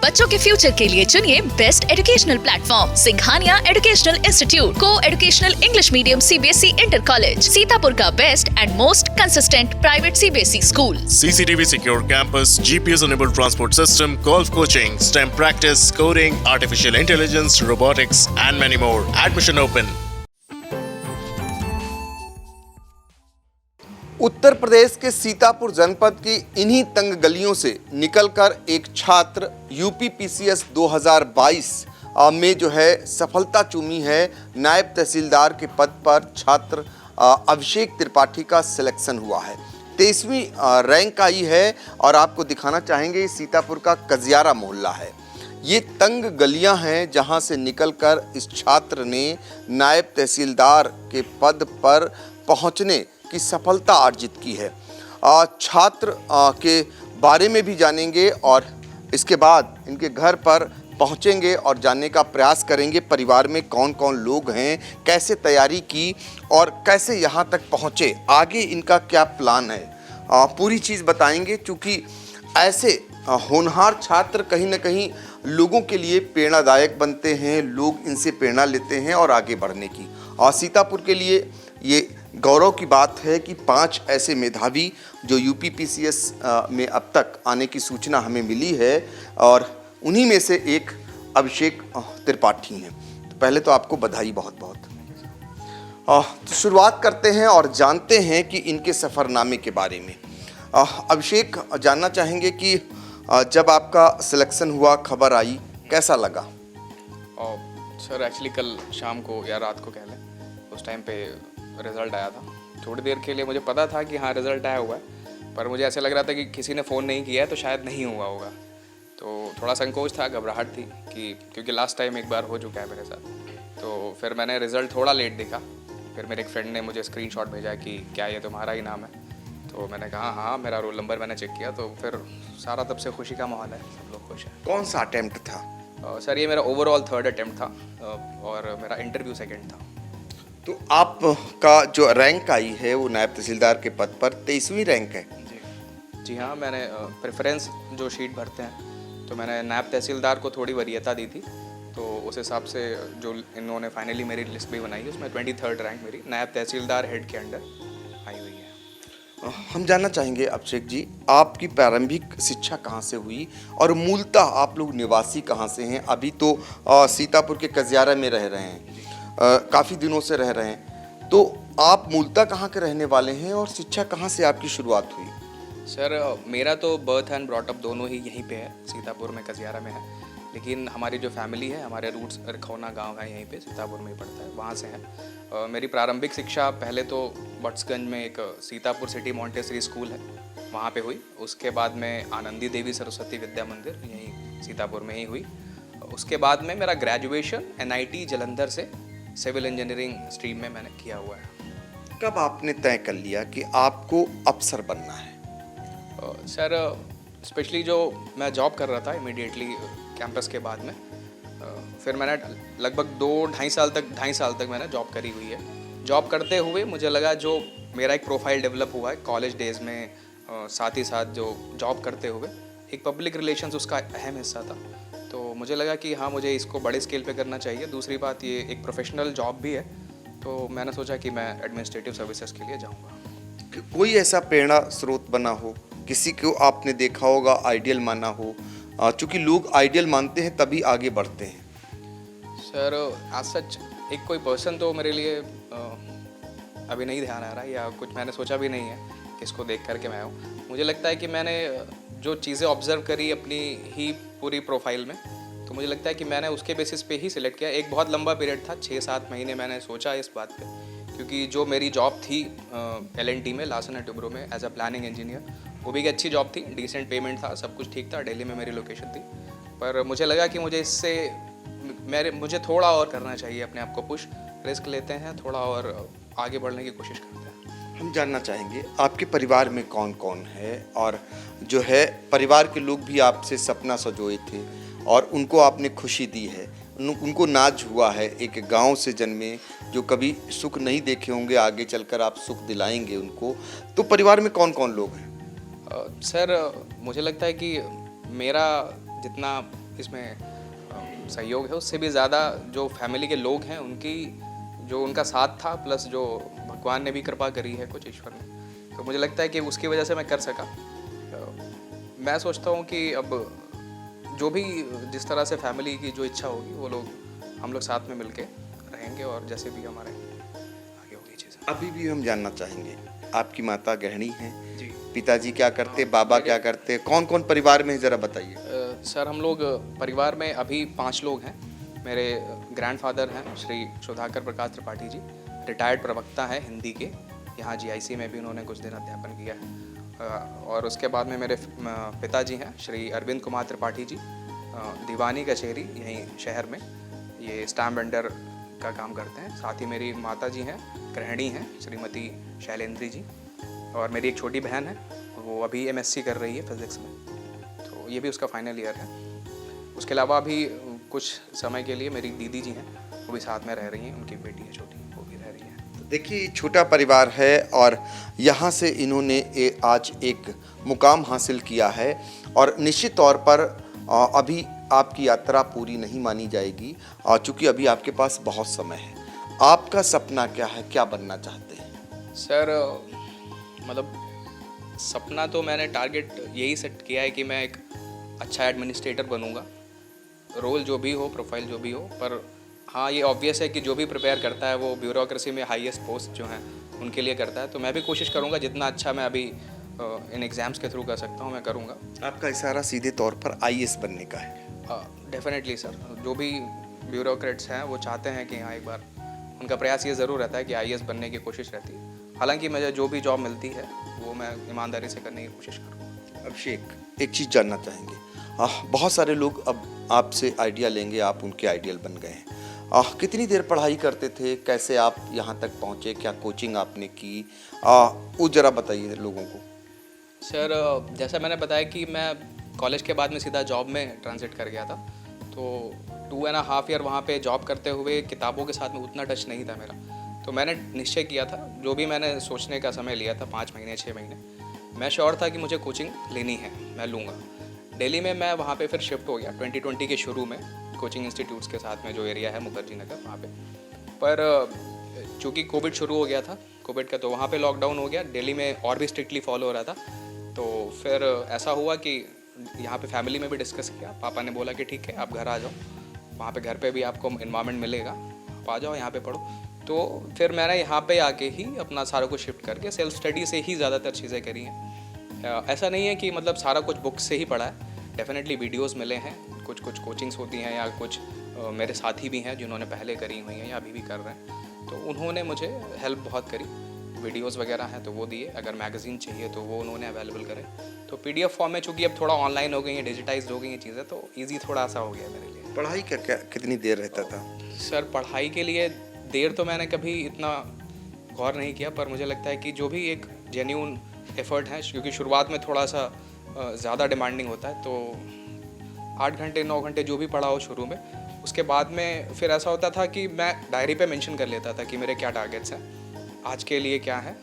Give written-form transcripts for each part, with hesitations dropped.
बच्चों के फ्यूचर के लिए चुनिए best educational platform Singhania educational institute को educational English medium CBSE inter college, Sitapur का best and most consistent private CBSE school. CCTV secure campus, GPS enabled transport system, golf coaching, STEM practice, coding, artificial intelligence, robotics and many more. Admission open. Uttar Pradesh के सीतापुर जनपद की इन्हीं तंग गलियों से निकलकर एक छात्र यूपीपीसीएस 2022 में जो है सफलता चूमी है। नायब तहसीलदार के पद पर छात्र अभिषेक त्रिपाठी का सिलेक्शन हुआ है। 23वीं रैंक आई है और आपको दिखाना चाहेंगे सीतापुर का कजियारा मोहल्ला है। ये तंग गलियां हैं जहां से निकलकर इस छात्र ने नायब तहसीलदार के पद पर पहुंचने की सफलता अर्जित की है। छात्र के बारे में भी जानेंगे और इसके बाद इनके घर पर पहुंचेंगे और जानने का प्रयास करेंगे परिवार में कौन कौन लोग हैं, कैसे तैयारी की और कैसे यहां तक पहुंचे, आगे इनका क्या प्लान है, पूरी चीज़ बताएंगे। क्योंकि ऐसे होनहार छात्र कहीं ना कहीं लोगों के लिए प्रेरणादायक बनते हैं, लोग इनसे प्रेरणा लेते हैं और आगे बढ़ने की। और सीतापुर के लिए ये गौरव की बात है कि 5 ऐसे मेधावी जो यूपीपीसीएस में अब तक आने की सूचना हमें मिली है और उन्हीं में से एक अभिषेक त्रिपाठी हैं। तो पहले तो आपको बधाई बहुत बहुत। तो शुरुआत करते हैं और जानते हैं कि इनके सफ़रनामे के बारे में। अभिषेक, जानना चाहेंगे कि जब आपका सिलेक्शन हुआ, खबर आई, कैसा लगा? सर एक्चुअली कल शाम को या रात को कह लें, उस टाइम पे रिज़ल्ट आया था। थोड़ी देर के लिए मुझे पता था कि हाँ रिज़ल्ट आया हुआ है, पर मुझे ऐसे लग रहा था कि किसी ने फ़ोन नहीं किया है तो शायद नहीं हुआ होगा। तो थोड़ा संकोच था, घबराहट थी कि क्योंकि लास्ट टाइम एक बार हो चुका है मेरे साथ। तो फिर मैंने रिज़ल्ट थोड़ा लेट देखा। फिर मेरे एक फ्रेंड ने मुझे स्क्रीनशॉट भेजा कि क्या ये तुम्हारा ही नाम है? तो मैंने कहा हाँ, मेरा रोल नंबर मैंने चेक किया। तो फिर सारा तब से खुशी का माहौल है, सब लोग खुश हैं। कौन सा अटेम्प्ट था? सर ये मेरा ओवरऑल 3rd अटेम्प्ट था और मेरा इंटरव्यू 2nd था। तो आपका जो रैंक आई है वो नायब तहसीलदार के पद पर 23वीं रैंक है। जी हाँ, मैंने प्रेफरेंस जो शीट भरते हैं तो मैंने नायब तहसीलदार को थोड़ी वरीयता दी थी। तो उस हिसाब से जो इन्होंने फाइनली मेरी लिस्ट भी बनाई है उसमें 23rd रैंक मेरी नायब तहसीलदार हेड के अंडर आई हुई है। हम जानना चाहेंगे अभिषेक जी, आपकी प्रारंभिक शिक्षा कहाँ से हुई और मूलतः आप लोग निवासी कहाँ से हैं? अभी तो सीतापुर के कजियारा में रह रहे हैं, काफ़ी दिनों से रह रहे हैं, तो आप मूलतः कहाँ के रहने वाले हैं और शिक्षा कहाँ से आपकी शुरुआत हुई? सर मेरा तो बर्थ एंड ब्रॉट अप दोनों ही यहीं पे है, सीतापुर में, कजियारा में है। लेकिन हमारी जो फैमिली है, हमारे रूट्स रखौना गांव है यहीं पे, सीतापुर में ही पड़ता है, वहाँ से है। मेरी प्रारंभिक शिक्षा पहले तो बट्सगंज में एक सीतापुर सिटी मॉन्टेसरी स्कूल है, वहाँ पे हुई। उसके बाद में आनंदी देवी सरस्वती विद्या मंदिर यहीं सीतापुर में ही हुई। उसके बाद में मेरा ग्रेजुएशन NIT जालंधर से सिविल इंजीनियरिंग स्ट्रीम में मैंने किया हुआ है। कब आपने तय कर लिया कि आपको अफसर बनना है? सर स्पेशली जो मैं जॉब कर रहा था इमीडिएटली कैंपस के बाद में, फिर मैंने लगभग 2-2.5 साल तक मैंने जॉब करी हुई है। जॉब करते हुए मुझे लगा जो मेरा एक प्रोफाइल डेवलप हुआ है कॉलेज डेज़ में, साथ ही साथ जो जॉब करते हुए एक पब्लिक रिलेशंस उसका अहम हिस्सा था। तो मुझे लगा कि हाँ, मुझे इसको बड़े स्केल पे करना चाहिए। दूसरी बात, ये एक प्रोफेशनल जॉब भी है, तो मैंने सोचा कि मैं एडमिनिस्ट्रेटिव सर्विसेज के लिए जाऊँगा। कोई ऐसा प्रेरणा स्रोत बना हो, किसी को आपने देखा होगा, आइडियल माना हो? चूँकि लोग आइडियल मानते हैं तभी आगे बढ़ते हैं। सर आज सच एक कोई पर्सन तो मेरे लिए अभी नहीं ध्यान आ रहा है, या कुछ मैंने सोचा भी नहीं है किसको देख करके मैं हूँ। मुझे लगता है कि मैंने जो चीज़ें ऑब्जर्व करी अपनी ही पूरी प्रोफाइल में, तो मुझे लगता है कि मैंने उसके बेसिस पे ही सिलेक्ट किया। एक बहुत लंबा पीरियड था, 6-7 महीने मैंने सोचा इस बात पे, क्योंकि जो मेरी जॉब थी L&T में, लार्सन एंड टुब्रो में एज अ प्लानिंग इंजीनियर, वो भी एक अच्छी जॉब थी, डिसेंट पेमेंट था, सब कुछ ठीक था, दिल्ली में मेरी लोकेशन थी। पर मुझे लगा कि मुझे थोड़ा और करना चाहिए, अपने आप को पुश, रिस्क लेते हैं, थोड़ा और आगे बढ़ने की कोशिश करते हैं। हम जानना चाहेंगे आपके परिवार में कौन कौन है और जो है परिवार के लोग भी आपसे सपना सजोए थे और उनको आपने खुशी दी है, उनको नाज हुआ है, एक गांव से जन्मे जो कभी सुख नहीं देखे होंगे, आगे चलकर आप सुख दिलाएंगे उनको। तो परिवार में कौन कौन लोग हैं? सर मुझे लगता है कि मेरा जितना इसमें सहयोग है, उससे भी ज़्यादा जो फैमिली के लोग हैं उनकी जो उनका साथ था, प्लस जो भगवान ने भी कृपा करी है कुछ ईश्वर ने, तो मुझे लगता है कि उसकी वजह से मैं कर सका। मैं सोचता हूँ कि अब जो भी जिस तरह से फैमिली की जो इच्छा होगी वो लोग हम लोग साथ में मिलके रहेंगे और जैसे भी हमारे आगे होगी चीज़ें। अभी भी हम जानना चाहेंगे, आपकी माता गृहिणी हैं, जी पिताजी क्या करते, बाबा क्या करते, कौन कौन परिवार में है, जरा बताइए। सर हम लोग परिवार में अभी 5 लोग हैं। मेरे ग्रैंडफादर हैं श्री सुधाकर प्रकाश त्रिपाठी जी, रिटायर्ड प्रवक्ता हैं हिंदी के, यहाँ जीआईसी में भी उन्होंने कुछ दिन अध्यापन किया है। और उसके बाद में मेरे पिताजी हैं श्री अरविंद कुमार त्रिपाठी जी, दीवानी कचहरी यहीं शहर में ये स्टैम्प वेंडर का काम करते हैं। साथ ही मेरी माता जी हैं, गृहिणी हैं श्रीमती शैलेंद्री जी, और मेरी एक छोटी बहन है, वो अभी एमएससी कर रही है फिज़िक्स में, तो ये भी उसका फाइनल ईयर है। उसके अलावा अभी कुछ समय के लिए मेरी दीदी जी हैं, वो भी साथ में रह रही हैं, उनकी बेटी है छोटी, वो भी रह रही है। देखिए छोटा परिवार है और यहाँ से इन्होंने आज एक मुकाम हासिल किया है और निश्चित तौर पर अभी आपकी यात्रा पूरी नहीं मानी जाएगी, चूँकि अभी आपके पास बहुत समय है। आपका सपना क्या है, क्या बनना चाहते हैं? सर मतलब सपना तो मैंने टारगेट यही सेट किया है कि मैं एक अच्छा एडमिनिस्ट्रेटर बनूंगा, रोल जो भी हो, प्रोफाइल जो भी हो, पर हाँ ये ऑब्वियस है कि जो भी प्रिपेयर करता है वो ब्यूरोक्रेसी में हाईएस्ट पोस्ट जो हैं उनके लिए करता है, तो मैं भी कोशिश करूँगा जितना अच्छा मैं अभी इन एग्ज़ाम्स के थ्रू कर सकता हूँ मैं करूँगा। आपका इशारा सीधे तौर पर आईएएस बनने का है? डेफिनेटली सर, जो भी ब्यूरोक्रेट्स हैं वो चाहते हैं कि हाँ एक बार उनका प्रयास ये ज़रूर रहता है कि आईएएस बनने की कोशिश रहती है। हालांकि मुझे जो भी जॉब मिलती है वो मैं ईमानदारी से करने की कोशिश करूँगा। अभिषेक, एक चीज़ जानना चाहेंगे, बहुत सारे लोग अब आपसे आइडिया लेंगे, आप उनके आइडियल बन गए हैं। कितनी देर पढ़ाई करते थे, कैसे आप यहाँ तक पहुँचे, क्या कोचिंग आपने की, वो ज़रा बताइए लोगों को। सर जैसा मैंने बताया कि मैं कॉलेज के बाद में सीधा जॉब में ट्रांजिट कर गया था, तो 2.5 ईयर वहाँ पे जॉब करते हुए किताबों के साथ में उतना टच नहीं था मेरा, तो मैंने निश्चय किया था, जो भी मैंने सोचने का समय लिया था 5 महीने 6 महीने, मैं श्योर था कि मुझे कोचिंग लेनी है, मैं लूँगा। दिल्ली में मैं वहाँ पे फिर शिफ्ट हो गया 2020 के शुरू में कोचिंग इंस्टीट्यूट्स के साथ में, जो एरिया है मुखर्जी नगर वहाँ पे। पर चूँकि कोविड शुरू हो गया था, कोविड का, तो वहाँ पे लॉकडाउन हो गया, दिल्ली में और भी स्ट्रिक्टली फॉलो हो रहा था। तो फिर ऐसा हुआ कि यहाँ पे फैमिली में भी डिस्कस किया, पापा ने बोला कि ठीक है आप घर आ जाओ, वहाँ पे घर पे भी आपको इन्वायरमेंट मिलेगा, आप आ जाओ यहाँ पे पढ़ो। तो फिर मैंने यहाँ पे आके ही अपना सारा कुछ शिफ्ट करके सेल्फ स्टडी से ही ज़्यादातर चीज़ें करी हैं। ऐसा नहीं है कि मतलब सारा कुछ बुक से ही पढ़ा है, डेफिनेटली वीडियोस मिले हैं, कुछ कोचिंग्स होती हैं या कुछ मेरे साथी भी हैं जिन्होंने पहले करी हुई हैं या अभी भी कर रहे हैं, तो उन्होंने मुझे हेल्प बहुत करी। वीडियोस वगैरह हैं तो वो दिए, अगर मैगज़ीन चाहिए तो वो उन्होंने अवेलेबल करे। तो पीडीएफ फॉर्म में चूँकि अब थोड़ा ऑनलाइन हो गई हैं, डिजिटाइज्ड हो गई हैं चीज़ें, तो ईजी थोड़ा सा हो गया मेरे लिए। पढ़ाई का क्या कितनी देर रहता था? सर पढ़ाई के लिए देर तो मैंने कभी इतना गौर नहीं किया, पर मुझे लगता है कि जो भी एक जेन्यून एफर्ट है, क्योंकि शुरुआत में थोड़ा सा ज़्यादा डिमांडिंग होता है, तो 8 घंटे 9 घंटे जो भी पढ़ा हो शुरू में, उसके बाद में फिर ऐसा होता था कि मैं डायरी पे मेंशन कर लेता था कि मेरे क्या टारगेट्स हैं, आज के लिए क्या है।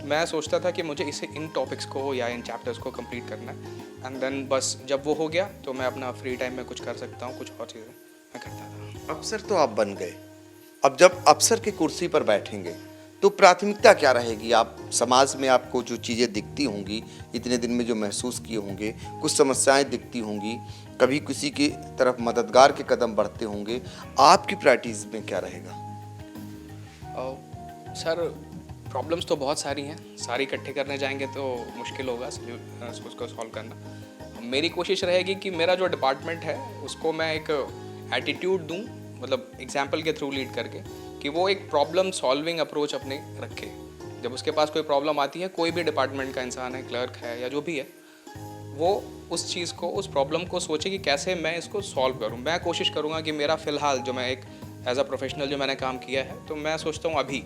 मैं सोचता था कि मुझे इसे इन टॉपिक्स को या इन चैप्टर्स को कंप्लीट करना है, एंड देन बस जब वो हो गया तो मैं अपना फ्री टाइम में कुछ कर सकता हूँ, कुछ और चीज़ें मैं करता था। अफसर तो आप बन गए, अब जब अफसर की कुर्सी पर बैठेंगे तो प्राथमिकता क्या रहेगी? आप समाज में आपको जो चीज़ें दिखती होंगी, इतने दिन में जो महसूस किए होंगे, कुछ समस्याएं दिखती होंगी, कभी किसी की तरफ मददगार के कदम बढ़ते होंगे, आपकी प्रायोरिटीज़ में क्या रहेगा? सर प्रॉब्लम्स तो बहुत सारी हैं, सारी इकट्ठे करने जाएंगे तो मुश्किल होगा उसको सॉल्व करना। मेरी कोशिश रहेगी कि मेरा जो डिपार्टमेंट है उसको मैं एक एटीट्यूड दूं, मतलब एग्जाम्पल के थ्रू लीड करके, कि वो एक प्रॉब्लम सॉल्विंग अप्रोच अपने रखे। जब उसके पास कोई प्रॉब्लम आती है, कोई भी डिपार्टमेंट का इंसान है, क्लर्क है या जो भी है, वो उस चीज़ को, उस प्रॉब्लम को सोचे कि कैसे मैं इसको सॉल्व करूं। मैं कोशिश करूंगा कि मेरा फ़िलहाल जो मैं एक एज अ प्रोफेशनल जो मैंने काम किया है, तो मैं सोचता हूँ अभी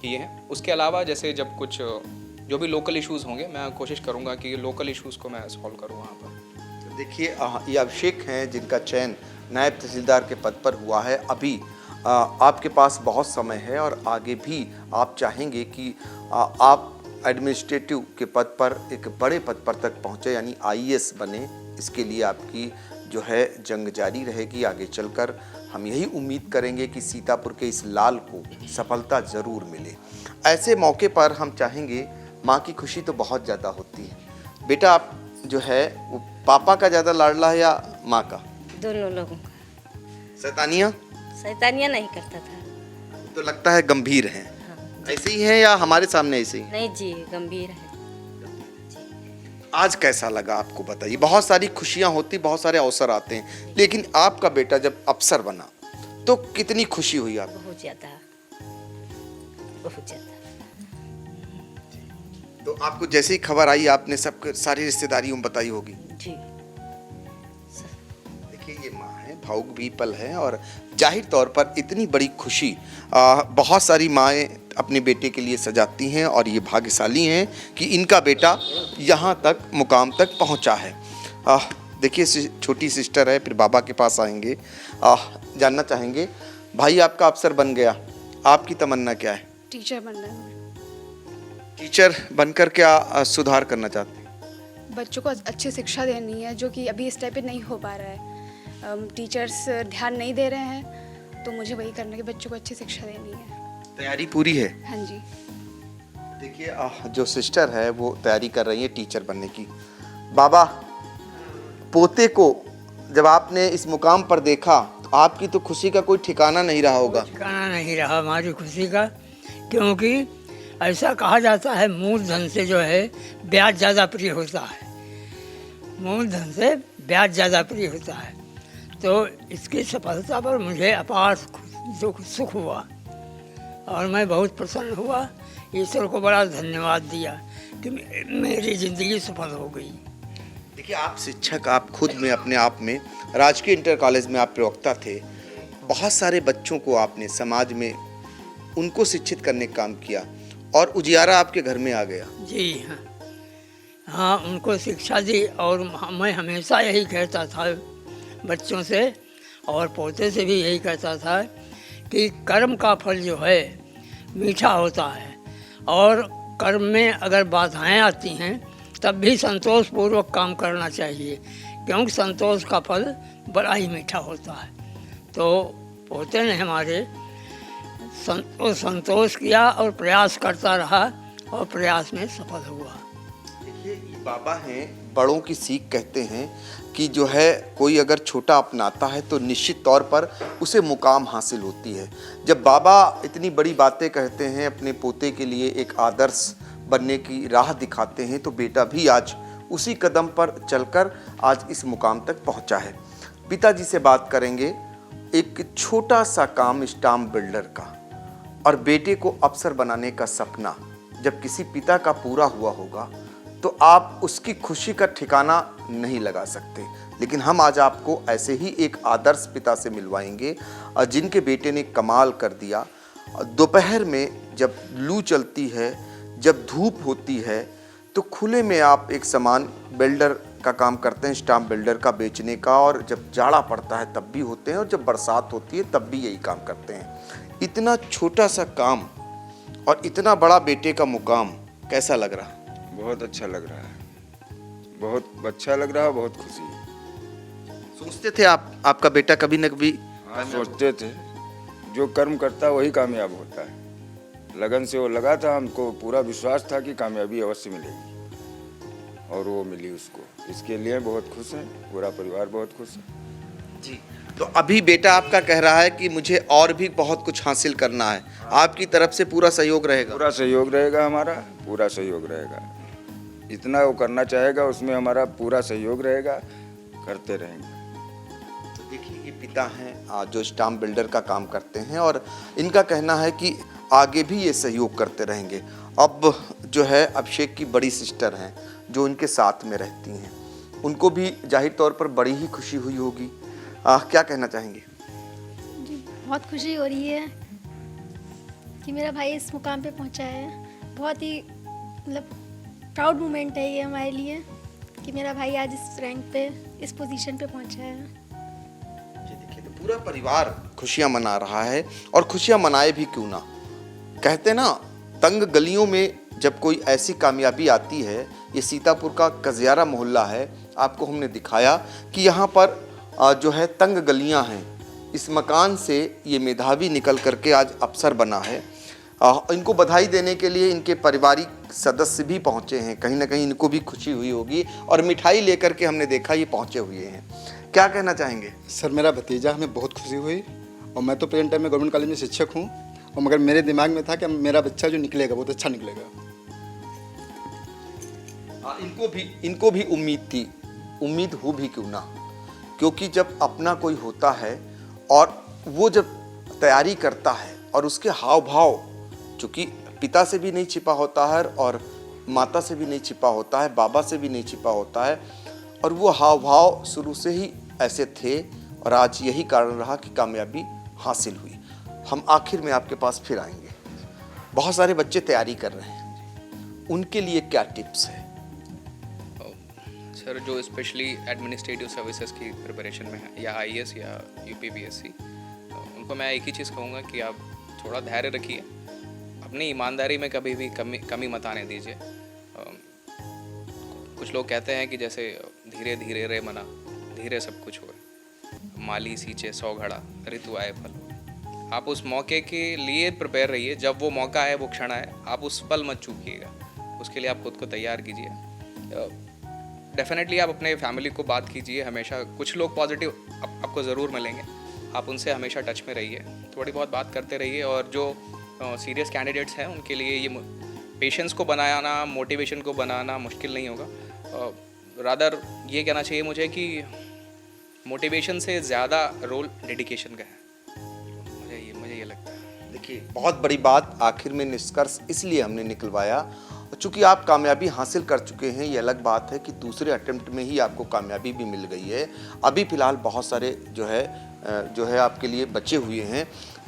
ये है। उसके अलावा जैसे जब कुछ जो भी लोकल इश्यूज़ होंगे, मैं कोशिश करूँगा कि लोकल इश्यूज़ को मैं सॉल्व करूँ वहाँ पर। देखिए ये अभिषेक हैं जिनका चयन नायब तहसीलदार के पद पर हुआ है। अभी आपके पास बहुत समय है और आगे भी आप चाहेंगे कि आप एडमिनिस्ट्रेटिव के पद पर, एक बड़े पद पर तक पहुँचे, यानी आईएएस बने। इसके लिए आपकी जो है जंग जारी रहेगी आगे चलकर। हम यही उम्मीद करेंगे कि सीतापुर के इस लाल को सफलता ज़रूर मिले। ऐसे मौके पर हम चाहेंगे, माँ की खुशी तो बहुत ज़्यादा होती है। बेटा आप जो है वो पापा का ज़्यादा लाडला है या माँ का? दोनों लोगों का। शैतानियाँ नहीं करता था। तो लगता है गंभीर हैं। ऐसे ही हैं या हमारे सामने ऐसे ही? नहीं जी, गंभीर है। आज कैसा लगा आपको बताइए? बहुत सारी खुशियां होती, बहुत सारे अवसर आते हैं, लेकिन आपका बेटा जब अफसर बना तो कितनी खुशी हुई आपको? बहुत ज़्यादा, बहुत ज़्यादा। तो आपको जैसे ही खबर आई आपने सब सारी रिश्तेदारियों में बताई होगी? जी। देखिए ये माँ है, भावुक भी पल है और जाहिर तौर पर इतनी बड़ी खुशी बहुत सारी माएँ अपने बेटे के लिए सजाती हैं और ये भाग्यशाली हैं कि इनका बेटा यहाँ तक मुकाम तक पहुँचा है। देखिए छोटी सिस्टर है, फिर बाबा के पास आएंगे। जानना चाहेंगे भाई आपका अफसर बन गया, आपकी तमन्ना क्या है? टीचर बनना है। टीचर बनकर क्या सुधार करना चाहते हैं? बच्चों को अच्छी शिक्षा देनी है, जो कि अभी इस टाइप पे नहीं हो पा रहा है। टीचर्स ध्यान नहीं दे रहे हैं, तो मुझे वही करना है कि बच्चों को अच्छी शिक्षा देनी है। तैयारी पूरी है? हाँ जी। देखिए जो सिस्टर है वो तैयारी कर रही है टीचर बनने की। बाबा, पोते को जब आपने इस मुकाम पर देखा तो आपकी तो खुशी का कोई ठिकाना नहीं रहा होगा? ठिकाना नहीं रहा हमारी खुशी का, क्योंकि ऐसा कहा जाता है मूलधन से जो है ब्याज ज़्यादा प्रिय होता है। मूलधन से ब्याज ज़्यादा प्रिय होता है। तो इसकी सफलता पर मुझे अपार सुख हुआ और मैं बहुत प्रसन्न हुआ। ईश्वर को बड़ा धन्यवाद दिया कि मेरी ज़िंदगी सफल हो गई। देखिए आप शिक्षक, आप खुद में अपने आप में राजकीय इंटर कॉलेज में आप प्रवक्ता थे। बहुत सारे बच्चों को आपने समाज में उनको शिक्षित करने का काम किया और उजियारा आपके घर में आ गया। जी हाँ, हाँ उनको शिक्षा दी और मैं हमेशा यही कहता था बच्चों से और पोते से भी यही कहता था कि कर्म का फल जो है मीठा होता है और कर्म में अगर बाधाएं आती हैं तब भी संतोषपूर्वक काम करना चाहिए, क्योंकि संतोष का फल बड़ा ही मीठा होता है। तो पोते ने हमारे संतोष किया और प्रयास करता रहा और प्रयास में सफल हुआ। देखिए ये बाबा हैं, बड़ों की सीख कहते हैं कि जो है कोई अगर छोटा अपनाता है तो निश्चित तौर पर उसे मुकाम हासिल होती है। जब बाबा इतनी बड़ी बातें कहते हैं, अपने पोते के लिए एक आदर्श बनने की राह दिखाते हैं, तो बेटा भी आज उसी कदम पर चलकर आज इस मुकाम तक पहुंचा है। पिताजी से बात करेंगे। एक छोटा सा काम स्टाम्प बिल्डर का और बेटे को अफसर बनाने का सपना जब किसी पिता का पूरा हुआ होगा तो आप उसकी खुशी का ठिकाना नहीं लगा सकते। लेकिन हम आज आपको ऐसे ही एक आदर्श पिता से मिलवाएंगे जिनके बेटे ने कमाल कर दिया। दोपहर में जब लू चलती है, जब धूप होती है, तो खुले में आप एक सामान बिल्डर का काम करते हैं, स्टाम्प बिल्डर का बेचने का, और जब जाड़ा पड़ता है तब भी होते हैं और जब बरसात होती है तब भी यही काम करते हैं। इतना छोटा सा काम और इतना बड़ा बेटे का मुकाम कैसा लग रहा? बहुत अच्छा लग रहा है, बहुत अच्छा लग रहा है, बहुत खुशी है। सोचते थे आपका बेटा कभी न कभी? हाँ, सोचते थे जो कर्म करता है वही कामयाब होता है। लगन से वो लगा था, हमको पूरा विश्वास था कि कामयाबी अवश्य मिलेगी और वो मिली उसको। इसके लिए बहुत खुश हैं, पूरा परिवार बहुत खुश है जी। तो अभी बेटा आपका कह रहा है कि मुझे और भी बहुत कुछ हासिल करना है, आपकी तरफ से पूरा सहयोग रहेगा? पूरा सहयोग रहेगा, हमारा पूरा सहयोग रहेगा। जितना वो करना चाहेगा उसमें हमारा पूरा सहयोग रहेगा, करते रहेंगे। तो देखिए ये पिता हैं जो स्टाम्प बिल्डर का काम करते हैं और इनका कहना है कि आगे भी ये सहयोग करते रहेंगे। अब जो है अभिषेक की बड़ी सिस्टर हैं जो इनके साथ में रहती हैं, उनको भी जाहिर तौर पर बड़ी ही खुशी हुई होगी। क्या कहना चाहेंगे? जी बहुत खुशी हो रही है कि मेरा भाई इस मुकाम पे पहुंचा है। बहुत ही मतलब प्राउड मोमेंट है ये हमारे लिए कि मेरा भाई आज इस रैंक पे, इस पोजीशन पे पहुंचा है। जी देखिए, तो पूरा परिवार खुशियां मना रहा है और खुशियां मनाए भी क्यों ना। कहते ना तंग गलियों में जब कोई ऐसी कामयाबी आती है, ये सीतापुर का कजियारा मोहल्ला है, आपको हमने दिखाया कि यहाँ पर जो है तंग गलियां हैं, इस मकान से ये मेधावी निकल करके आज अफसर बना है। इनको बधाई देने के लिए इनके पारिवारिक सदस्य भी पहुंचे हैं, कहीं ना कहीं इनको भी खुशी हुई होगी और मिठाई लेकर के हमने देखा ये पहुंचे हुए हैं। क्या कहना चाहेंगे? सर मेरा भतीजा, हमें बहुत खुशी हुई और मैं तो प्रेजेंट टाइम में गवर्नमेंट कॉलेज में शिक्षक हूँ और मगर मेरे दिमाग में था कि मेरा बच्चा जो निकलेगा बहुत अच्छा निकलेगा। इनको भी उम्मीद थी, उम्मीद हो भी क्यों ना, क्योंकि जब अपना कोई होता है और वो जब तैयारी करता है और उसके हाव भाव, चूँकि पिता से भी नहीं छिपा होता है और माता से भी नहीं छिपा होता है, बाबा से भी नहीं छिपा होता है, और वो हाव भाव शुरू से ही ऐसे थे और आज यही कारण रहा कि कामयाबी हासिल हुई। हम आखिर में आपके पास फिर आएंगे। बहुत सारे बच्चे तैयारी कर रहे हैं, उनके लिए क्या टिप्स है? सर, जो स्पेशली एडमिनिस्ट्रेटिव सर्विसेज की प्रिपरेशन में है या आईएएस या यूपीपीएससी, उनको मैं एक ही चीज़ कहूँगा कि आप थोड़ा धैर्य रखिए, अपनी ईमानदारी में कभी भी कमी मत आने दीजिए। कुछ लोग कहते हैं कि जैसे धीरे धीरे रे मना, धीरे सब कुछ हो, माली सींचे 100 घड़ा, ऋतु आए फल। आप उस मौके के लिए प्रिपेयर रहिए, जब वो मौका आए, वो क्षण आए, आप उस पल मत चूकिएगा, उसके लिए आप खुद को तैयार कीजिए। डेफिनेटली आप अपने फैमिली को बात कीजिए हमेशा, कुछ लोग पॉजिटिव आपको ज़रूर मिलेंगे, आप उनसे हमेशा टच में रहिए, थोड़ी बहुत बात करते रहिए। और जो सीरियस कैंडिडेट्स हैं उनके लिए ये पेशेंस को बनाना, मोटिवेशन को बनाना मुश्किल नहीं होगा। रादर ये कहना चाहिए मुझे कि मोटिवेशन से ज़्यादा रोल डेडिकेशन का है, मुझे ये लगता है। देखिए, बहुत बड़ी बात आखिर में निष्कर्ष इसलिए हमने निकलवाया, चूँकि आप कामयाबी हासिल कर चुके हैं, ये अलग बात है कि दूसरे अटेम्प्ट में ही आपको कामयाबी भी मिल गई है। अभी फ़िलहाल बहुत सारे जो है आपके लिए बचे हुए हैं,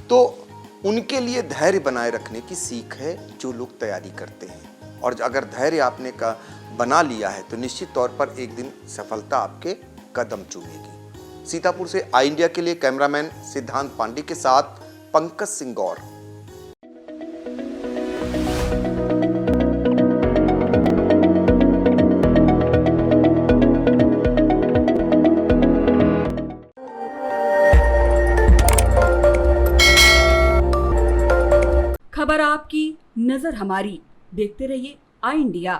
तो उनके लिए धैर्य बनाए रखने की सीख है जो लोग तैयारी करते हैं। और अगर धैर्य आपने बना लिया है तो निश्चित तौर पर एक दिन सफलता आपके कदम चूमेगी। सीतापुर से आई इंडिया के लिए कैमरामैन सिद्धांत पांडे के साथ पंकज सिंह गौर। खबर आपकी, नजर हमारी। देखते रहिए आई इंडिया।